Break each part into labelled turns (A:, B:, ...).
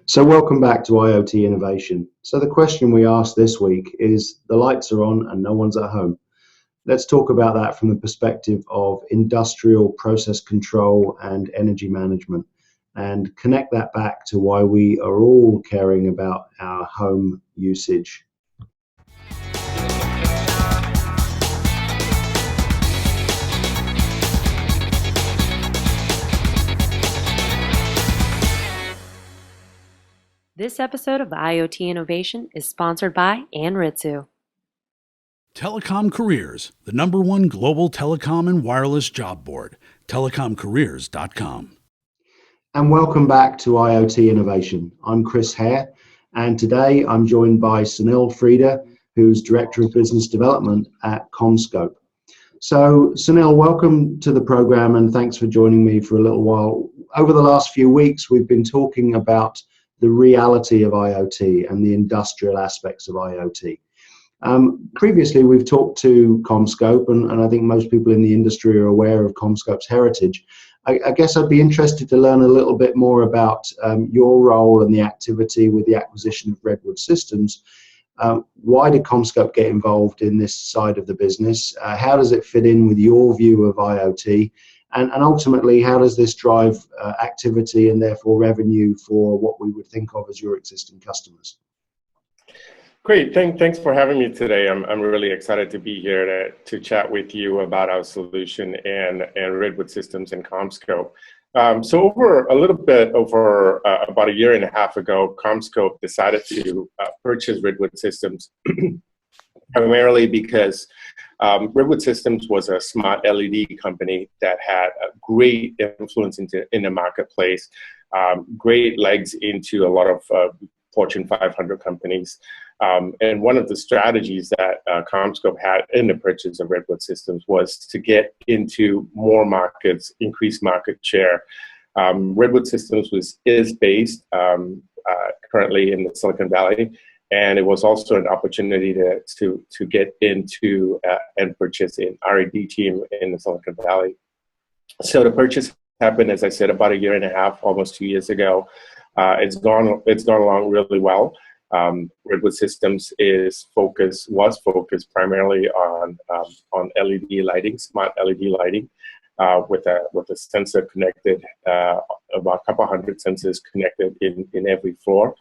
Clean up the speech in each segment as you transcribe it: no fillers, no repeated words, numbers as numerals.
A: So welcome back to IoT Innovation. So the question we asked this week is, the lights are on and no one's at home. Let's talk about that from the perspective of industrial process control and energy management, and connect that back to why we are all caring about our home usage.
B: This episode of IoT Innovation is sponsored by Anritsu.
C: Telecom Careers, the #1 global telecom and wireless job board, telecomcareers.com.
A: And welcome back to IoT Innovation. I'm Chris Hare, and today I'm joined by Sunil Frieda, who's Director of Business Development at CommScope. So Sunil, welcome to the program and thanks for joining me for a little while. Over the last few weeks, we've been talking about the reality of IoT and the industrial aspects of IoT. Previously, we've talked to CommScope, and I think most people in the industry are aware of CommScope's heritage. I guess I'd be interested to learn a little bit more about your role and the activity with the acquisition of Redwood Systems. Why did CommScope get involved in this side of the business? How does it fit in with your view of IoT? And ultimately, how does this drive activity and therefore revenue for what we would think of as your existing customers?
D: Great, thanks for having me today. I'm really excited to be here to chat with you about our solution and Redwood Systems and CommScope. So over about a year and a half ago, CommScope decided to purchase Redwood Systems primarily because Redwood Systems was a smart LED company that had a great influence in the marketplace, great legs into a lot of Fortune 500 companies. And one of the strategies that CommScope had in the purchase of Redwood Systems was to get into more markets, increase market share. Redwood Systems is based currently in the Silicon Valley, and it was also an opportunity to get into and purchase an R&D team in the Silicon Valley. So the purchase happened, as I said, about a year and a half, almost 2 years ago. It's gone along really well. Redwood Systems was focused primarily on LED lighting, smart LED lighting, with a sensor connected, about a couple hundred sensors connected in every floor,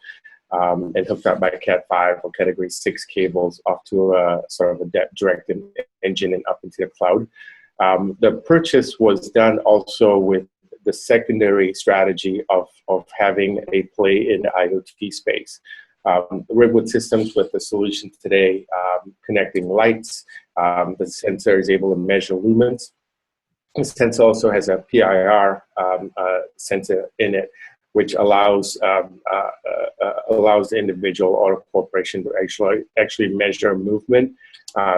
D: and hooked up by Cat5 or Category 6 cables off to a sort of a direct engine and up into the cloud. The purchase was done also with the secondary strategy of having a play in the IoT space. Redwood Systems with the solution today, connecting lights, the sensor is able to measure lumens. The sensor also has a PIR sensor in it, which allows the individual or a corporation to actually measure movement,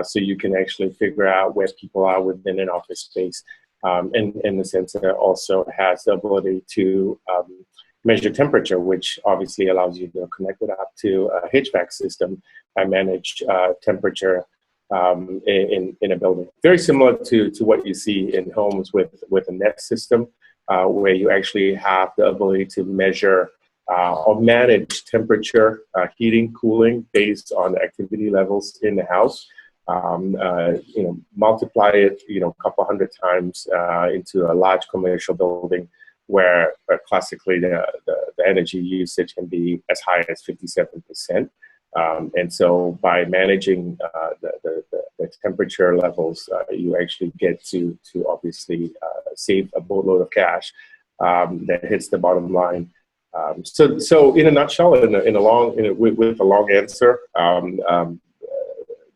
D: so you can actually figure out where people are within an office space. And the sensor also has the ability to measure temperature, which obviously allows you to connect it up to a HVAC system and manage temperature in a building. Very similar to what you see in homes with a Nest system, where you actually have the ability to measure or manage temperature, heating, cooling based on the activity levels in the house. Multiply it, a couple hundred times into a large commercial building where classically the energy usage can be as high as 57%. And so by managing the temperature levels, you actually get to obviously save a boatload of cash that hits the bottom line. So in a nutshell, with a long answer,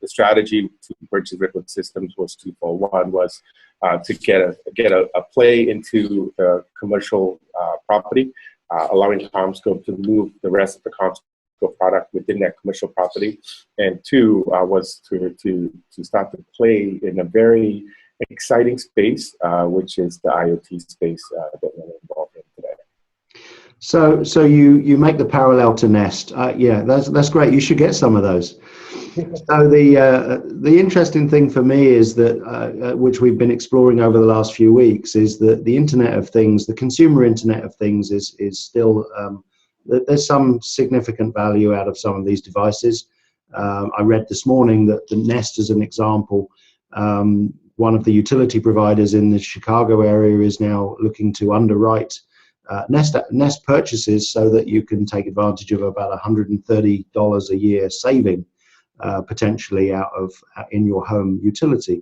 D: the strategy to purchase Redwood Systems was twofold. One was to get a play into the commercial property, allowing CommScope to move the rest of the CommScope product within that commercial property. And two was to start to play in a very exciting space, which is the IoT space that we're involved in today.
A: So you make the parallel to Nest. Yeah, that's great. You should get some of those. So the interesting thing for me is that, which we've been exploring over the last few weeks, is that the Internet of Things, the consumer Internet of Things, is still there's some significant value out of some of these devices. I read this morning that the Nest, as an example, one of the utility providers in the Chicago area is now looking to underwrite Nest purchases so that you can take advantage of about $130 a year saving potentially in your home utility.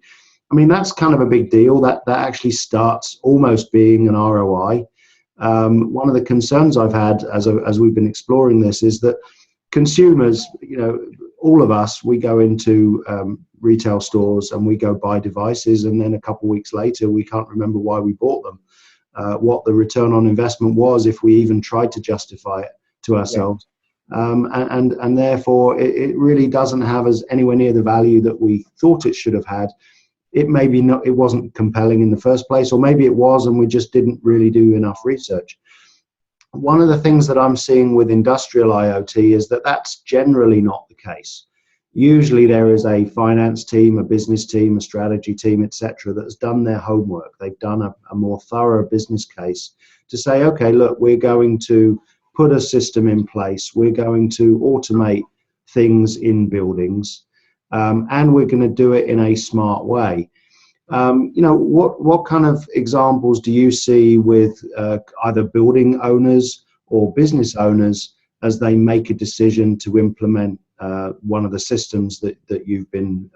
A: I mean, that's kind of a big deal. That actually starts almost being an ROI. One of the concerns I've had as we've been exploring this is that consumers, all of us, we go into retail stores and we go buy devices, and then a couple of weeks later we can't remember why we bought them, what the return on investment was if we even tried to justify it to ourselves. And therefore it really doesn't have anywhere near the value that we thought it should have had. It wasn't compelling in the first place, or maybe it was and we just didn't really do enough research. One of the things that I'm seeing with industrial IoT is that that's generally not the case. Usually there is a finance team, a business team, a strategy team, etc., that's done their homework. They've done a more thorough business case to say, okay, look, we're going to put a system in place. We're going to automate things in buildings, and we're going to do it in a smart way. What kind of examples do you see with either building owners or business owners as they make a decision to implement one of the systems that you've been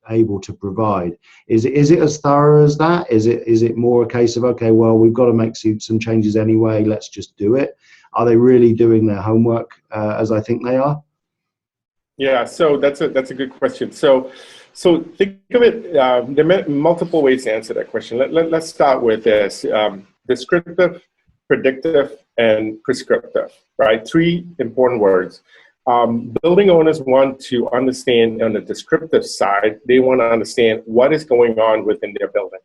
A: able to provide? Is it as thorough as that? Is it more a case of, okay, well, we've got to make some changes anyway, let's just do it? Are they really doing their homework as I think they are?
D: Yeah, so that's a good question. So think of it, there are multiple ways to answer that question. Let's start with this, descriptive, predictive, and prescriptive, right? Three important words. Building owners want to understand on the descriptive side, they want to understand what is going on within their building,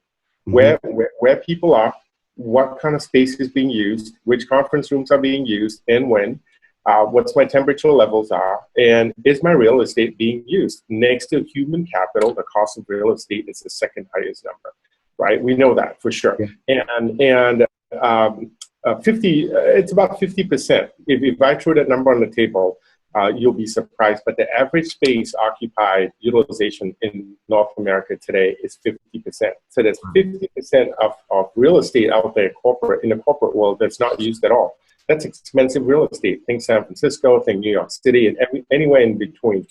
D: where people are, what kind of space is being used, which conference rooms are being used, and when. What's my temperature levels are, and is my real estate being used? Next to human capital, the cost of real estate is the second highest number, right? We know that for sure. Yeah. And 50, it's about 50%. If I throw that number on the table, you'll be surprised, but the average space occupied utilization in North America today is 50%. So there's 50% of real estate out there in the corporate world that's not used at all. That's expensive real estate. Think San Francisco, think New York City, and anywhere in between,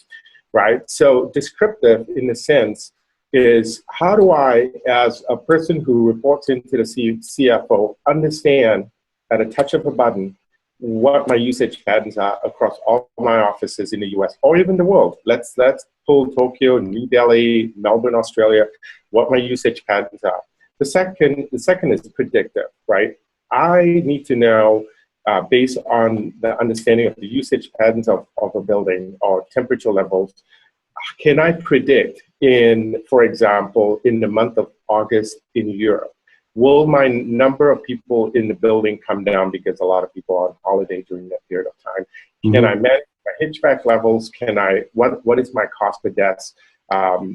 D: right? So descriptive, in a sense, is how do I, as a person who reports into the CFO, understand at a touch of a button what my usage patterns are across all my offices in the US or even the world. Let's pull Tokyo, New Delhi, Melbourne, Australia, what my usage patterns are. The second is predictive, right? I need to know, based on the understanding of the usage patterns of a building or temperature levels, can I predict for example, in the month of August in Europe, will my number of people in the building come down because a lot of people are on holiday during that period of time? Can I manage my HVAC levels? What is my cost per desk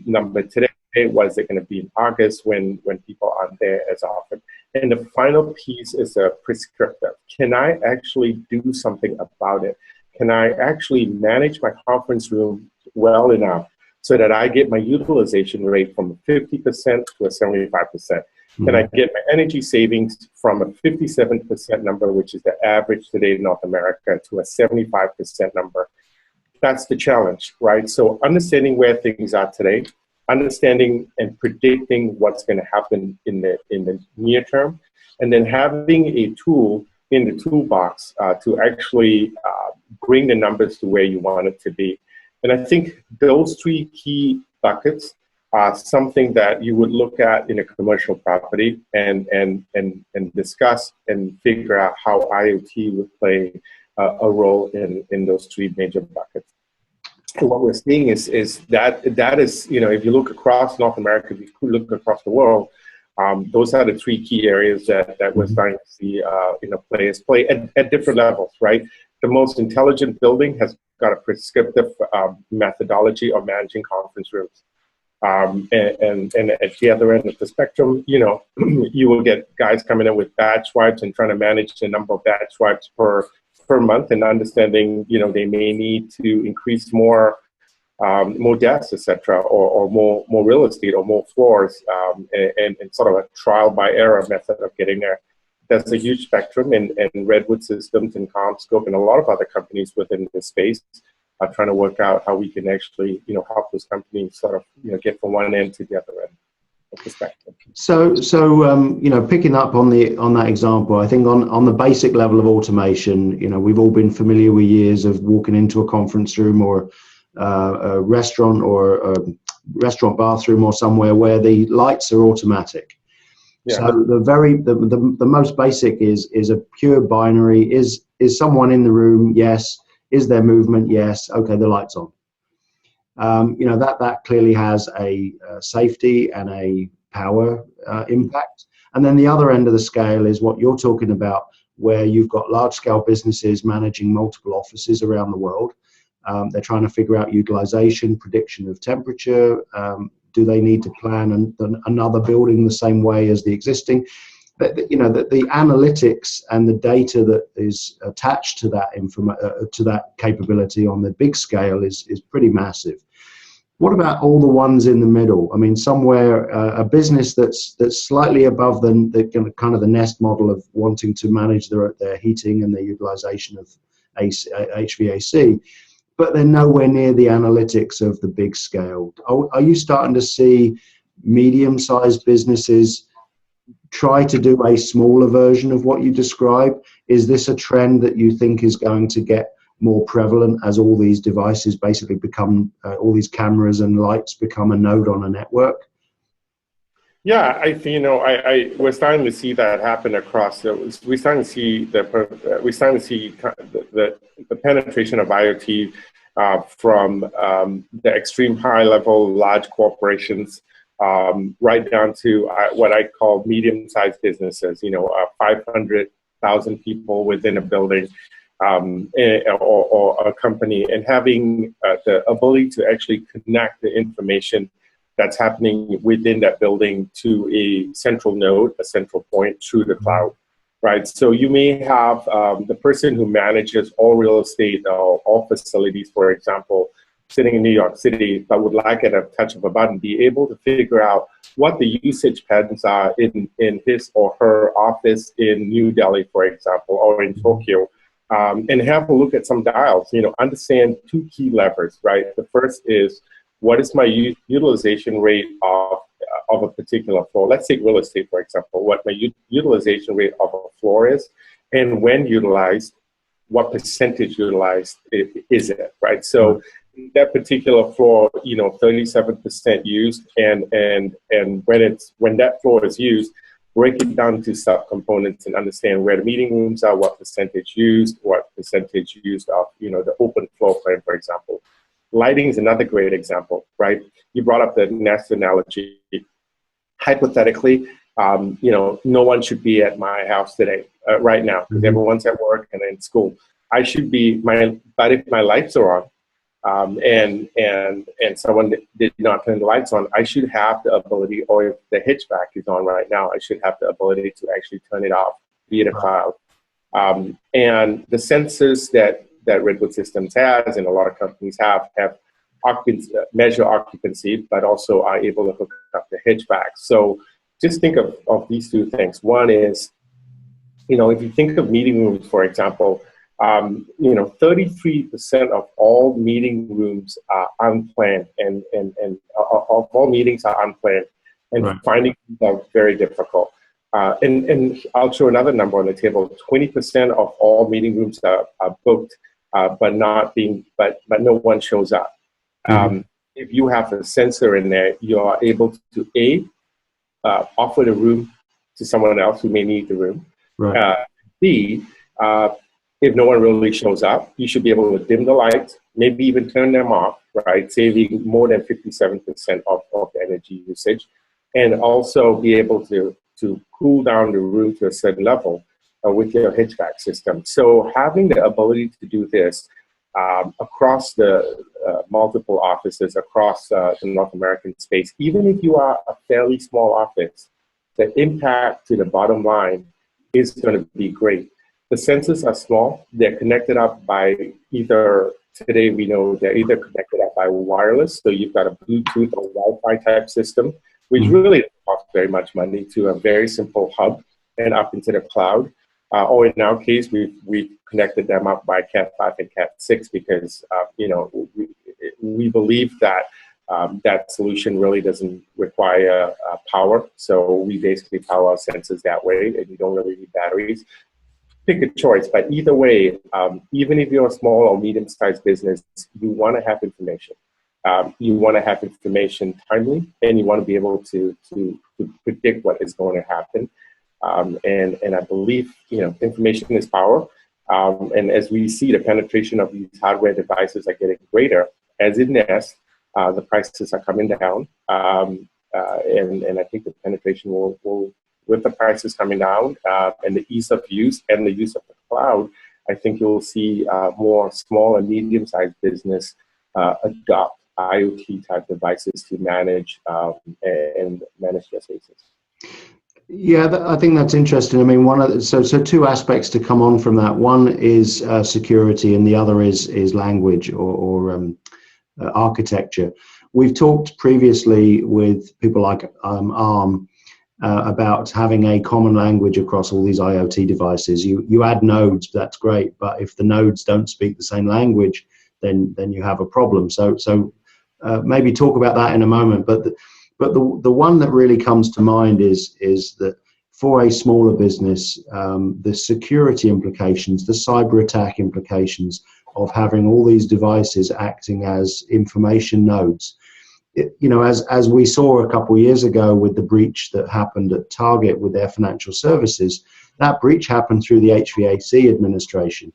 D: number today? Was it going to be in August when people aren't there as often? And the final piece is a prescriptive. Can I actually do something about it? Can I actually manage my conference room well enough so that I get my utilization rate from 50% to a 75%? Can I get my energy savings from a 57% number, which is the average today in North America, to a 75% number? That's the challenge, right? So understanding where things are today, understanding and predicting what's going to happen in the near term, and then having a tool in the toolbox to actually bring the numbers to where you want it to be. And I think those three key buckets are something that you would look at in a commercial property and discuss and figure out how IoT would play a role in those three major buckets. What we're seeing is that is, if you look across North America, if you look across the world, those are the three key areas that we're starting to see players play at different levels, right? The most intelligent building has got a prescriptive methodology of managing conference rooms. And at the other end of the spectrum, you will get guys coming in with batch wipes and trying to manage the number of batch wipes per per month and understanding, they may need to increase more desks, etc., or more real estate or more floors, and sort of a trial by error method of getting there. That's a huge spectrum, and Redwood Systems and CommScope and a lot of other companies within this space are trying to work out how we can actually, help those companies sort of, get from one end to the other end of the spectrum.
A: So picking up on that example, I think on the basic level of automation, we've all been familiar with years of walking into a conference room or a restaurant or a restaurant bathroom or somewhere where the lights are automatic. Yeah. So the most basic is a pure binary. Is someone in the room? Yes. Is there movement? Yes. Okay, the light's on. That clearly has a safety and a power impact. And then the other end of the scale is what you're talking about, where you've got large scale businesses managing multiple offices around the world. They're trying to figure out utilization, prediction of temperature. Do they need to plan another building the same way as the existing? The analytics and the data that is attached to that capability on the big scale is pretty massive. What about all the ones in the middle? I mean, somewhere a business that's slightly above the kind of the Nest model of wanting to manage their heating and their utilization of HVAC, but they're nowhere near the analytics of the big scale. Are you starting to see medium-sized businesses try to do a smaller version of what you describe? Is this a trend that you think is going to get more prevalent as all these devices basically become, all these cameras and lights become a node on a network?
D: Yeah, I think we're starting to see that happen across. We're starting to see the penetration of IoT from the extreme high level large corporations right down to what I call medium-sized businesses. 500,000 people within a building or a company, and having the ability to actually connect the information that's happening within that building to a central node, a central point through the cloud, right? So you may have the person who manages all real estate or all facilities, for example, sitting in New York City, but would like at a touch of a button be able to figure out what the usage patterns are in his or her office in New Delhi, for example, or in Tokyo, and have a look at some dials, understand two key levers, right? The first is, what is my utilization rate of a particular floor? Let's take real estate, for example, what my utilization rate of a floor is, and when utilized, what percentage utilized is it, right? So that particular floor, 37% used, and when that floor is used, break it down to subcomponents and understand where the meeting rooms are, what percentage used of, the open floor plan, for example. Lighting is another great example, right? You brought up the Nest analogy. Hypothetically, no one should be at my house today, right now, because everyone's at work and in school. I should be, but if my lights are on, and someone did not turn the lights on, I should have the ability, or if the HVAC is on right now, I should have the ability to actually turn it off via the cloud. And the sensors that Redwood Systems has, and a lot of companies have measure occupancy, but also are able to hook up the HVAC. So just think of these two things. One is, if you think of meeting rooms, for example, 33% of all meeting rooms are unplanned, and of all meetings are unplanned, and finding them are very difficult. And I'll show another number on the table. 20% of all meeting rooms are booked, but no one shows up. If you have a sensor in there, you are able to offer the room to someone else who may need the room. B, if no one really shows up, you should be able to dim the lights, maybe even turn them off, right? Saving more than 57% of the energy usage, and also be able to cool down the room to a certain level with your HVAC system. So having the ability to do this across the multiple offices across the North American space, even if you are a fairly small office, the impact to the bottom line is going to be great. The sensors are small. They're connected up by today we know they're either connected up by wireless, so you've got a Bluetooth or Wi-Fi type system, which really doesn't cost very much money, to a very simple hub and up into the cloud. Or in our case, we've connected them up by Cat 5 and Cat 6 because, we believe that that solution really doesn't require power. So we basically power our sensors that way, and you don't really need batteries. Pick a choice, but either way, even if you're a small or medium-sized business, you want to have information. You want to have information timely, and you want to be able to predict what is going to happen. And I believe, information is power. And as we see the penetration of these hardware devices are getting greater, as in Nest, the prices are coming down. And I think the penetration will, with the prices coming down and the ease of use and the use of the cloud, I think you'll see more small and medium-sized business adopt IoT type devices to manage and manage their spaces.
A: Yeah, I think that's interesting. I mean, so two aspects to come on from that. One is security, and the other is language or architecture. We've talked previously with people like ARM about having a common language across all these IoT devices. You add nodes, that's great, but if the nodes don't speak the same language, then you have a problem. So maybe talk about that in a moment. But the one that really comes to mind is that for a smaller business, the security implications, the cyber attack implications of having all these devices acting as information nodes. As we saw a couple of years ago with the breach that happened at Target with their financial services, that breach happened through the HVAC administration.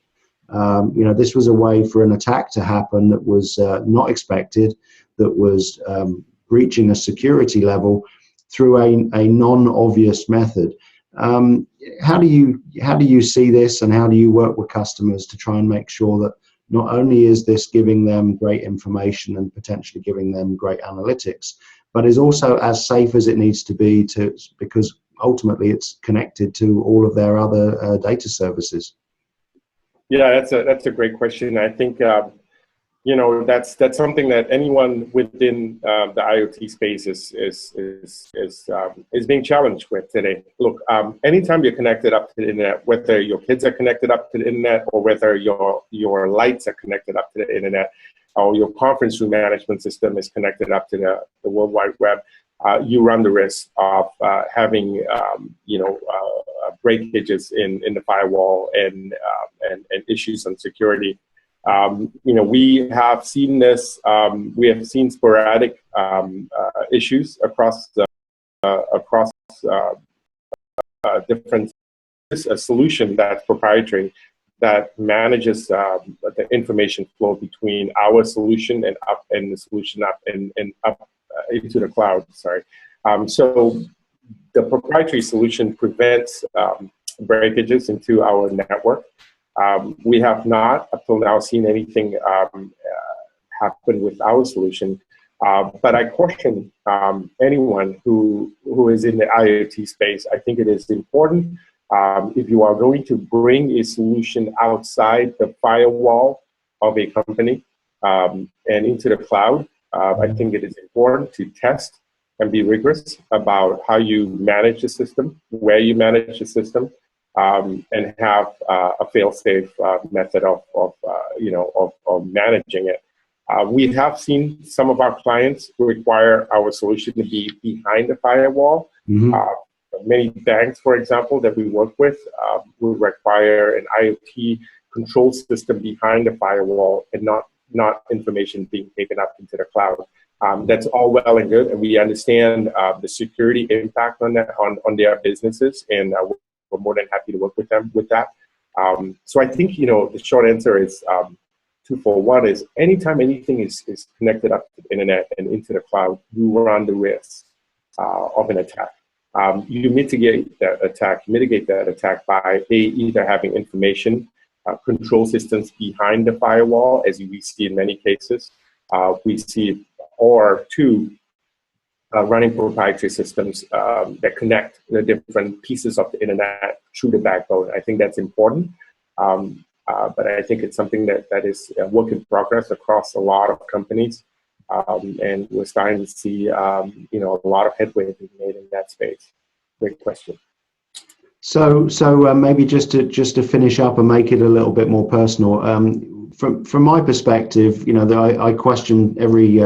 A: This was a way for an attack to happen that was not expected, that was breaching a security level through a non-obvious method. How do you see this, and how do you work with customers to try and make sure that not only is this giving them great information and potentially giving them great analytics, but is also as safe as it needs to be, because ultimately it's connected to all of their other data services?
D: Yeah, that's a great question. I think that's something that anyone within the IoT space is being challenged with today. Look, anytime you're connected up to the internet, whether your kids are connected up to the internet or whether your lights are connected up to the internet, or your conference room management system is connected up to the World Wide Web, you run the risk of having breakages in the firewall and issues on security. We have seen this. We have seen sporadic issues across different. A solution that's proprietary that manages the information flow between our solution and the solution up and up into the cloud. Sorry. So the proprietary solution prevents breakages into our network. We have not, up till now, seen anything happen with our solution. But I caution anyone who is in the IoT space. I think it is important, if you are going to bring a solution outside the firewall of a company and into the cloud, I think it is important to test and be rigorous about how you manage the system, where you manage the system, and have a fail-safe method of managing it. We have seen some of our clients require our solution to be behind the firewall. Mm-hmm. Many banks, for example, that we work with will require an IoT control system behind the firewall and not information being taken up into the cloud. That's all well and good, and we understand the security impact on that on their businesses, and we're more than happy to work with them with that. So I think the short answer is twofold. One is anytime anything is connected up to the internet and into the cloud, you run the risk of an attack. You mitigate that attack by either having information control systems behind the firewall, as we see in many cases. We see, or two, running proprietary systems that connect the different pieces of the internet through the backbone. I think that's important. But I think it's something that is a work in progress across a lot of companies. And we're starting to see, a lot of headway being made in that space. Great question.
A: So maybe just to finish up and make it a little bit more personal, from my perspective, I question every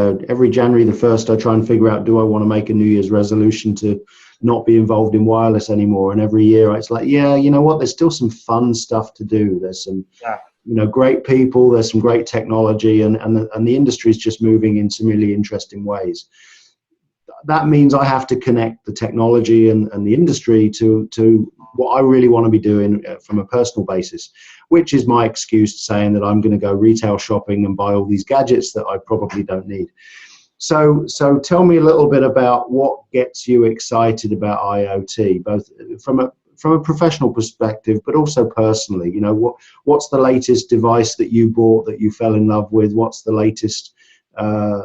A: January the 1st. I try and figure out, do I want to make a New Year's resolution to not be involved in wireless anymore? And every year it's like, yeah, you know what? There's still some fun stuff to do. There's some great people. There's some great technology, and the industry is just moving in some really interesting ways. That means I have to connect the technology and the industry to what I really want to be doing from a personal basis, which is my excuse saying that I'm going to go retail shopping and buy all these gadgets that I probably don't need. So tell me a little bit about what gets you excited about IoT, both from a professional perspective, but also personally. What's the latest device that you bought that you fell in love with? What's the latest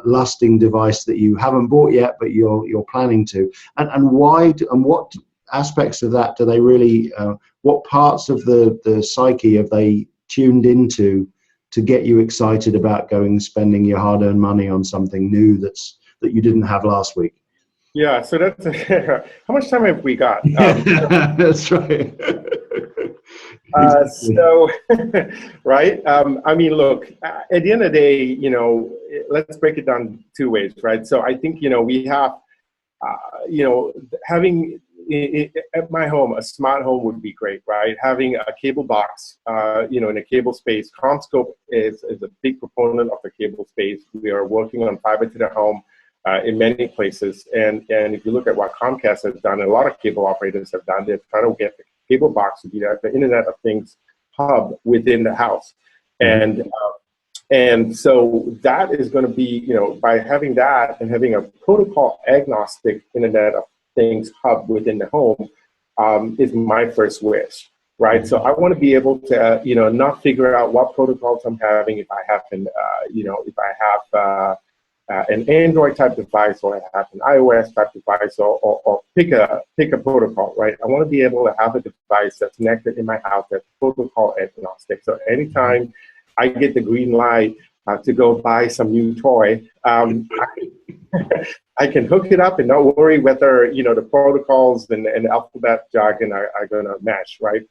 A: lusting device that you haven't bought yet, but you're planning to, and why, and what aspects of that do they really, what parts of the psyche have they tuned into to get you excited about going and spending your hard-earned money on something new that you didn't have last week?
D: Yeah, so that's how much time have we got?
A: That's right.
D: So, right. Look, at the end of the day, let's break it down two ways, right? So I think, we have, having at my home, a smart home would be great, right? Having a cable box, in a cable space. CommScope is a big proponent of the cable space. We are working on fiber to the home in many places. And if you look at what Comcast has done, and a lot of cable operators have done, they're trying to get the cable box to be the Internet of Things hub within the house. And so that is going to be, by having that and having a protocol agnostic Internet of Things hub within the home is my first wish, right? So I want to be able to, not figure out what protocols I'm having if I have an Android type device, or I have an iOS type device, or pick a protocol, right? I want to be able to have a device that's connected in my house that's protocol agnostic. So anytime I get the green light to go buy some new toy, I can hook it up and not worry whether the protocols and alphabet jargon are going to match, right?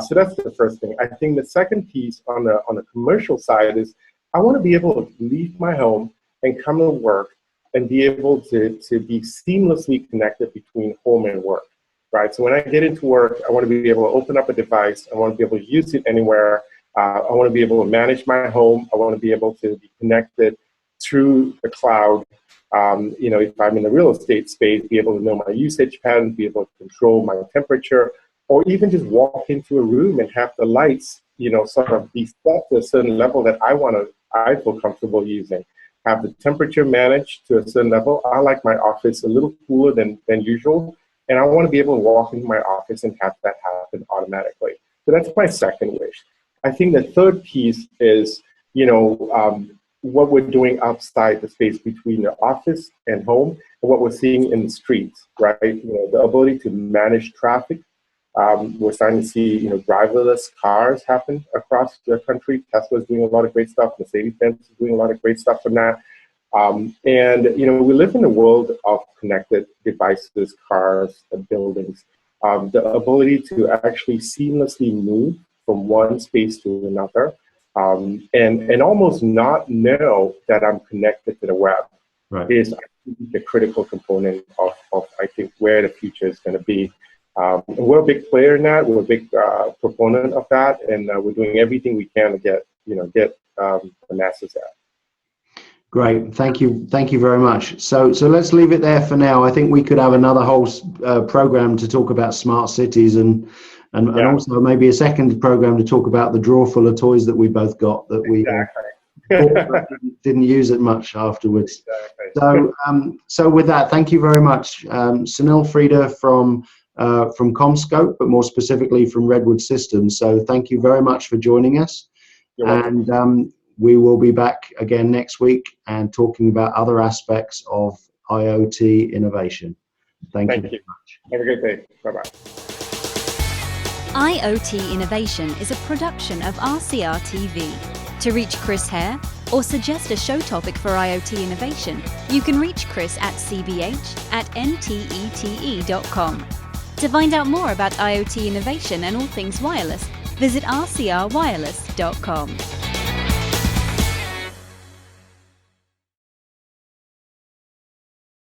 D: So that's the first thing. I think the second piece on the commercial side is I want to be able to leave my home and come to work and be able to be seamlessly connected between home and work, right? So when I get into work, I want to be able to open up a device. I want to be able to use it anywhere. I want to be able to manage my home. I want to be able to be connected through the cloud. If I'm in the real estate space, be able to know my usage patterns, be able to control my temperature, or even just walk into a room and have the lights, sort of be set to a certain level that I feel comfortable using. Have the temperature managed to a certain level. I like my office a little cooler than usual, and I want to be able to walk into my office and have that happen automatically. So that's my second wish. I think the third piece is, what we're doing outside the space between the office and home, and what we're seeing in the streets, right? The ability to manage traffic. We're starting to see, driverless cars happen across the country. Tesla's doing a lot of great stuff. Mercedes-Benz is doing a lot of great stuff from that. We live in a world of connected devices, cars, and buildings. The ability to actually seamlessly move from one space to another, and almost not know that I'm connected to the web, right, is, I think, the critical component of I think, where the future is going to be. And we're a big player in that. We're a big proponent of that, and we're doing everything we can to get the masses out.
A: Great, thank you very much. So let's leave it there for now. I think we could have another whole program to talk about smart cities, and also maybe a second program to talk about the drawer full of toys that we both got that we didn't use it much afterwards. Exactly. So with that, thank you very much, Sunil Frida from CommScope, but more specifically from Redwood Systems. So thank you very much for joining us.
D: You're welcome.
A: And we will be back again next week and talking about other aspects of IoT innovation. Thank you very much.
D: Have a great day. Bye-bye.
E: IoT Innovation is a production of RCR TV. To reach Chris Hare or suggest a show topic for IoT Innovation, you can reach Chris at cbh@ntete.com. To find out more about IoT Innovation and all things wireless, visit rcrwireless.com.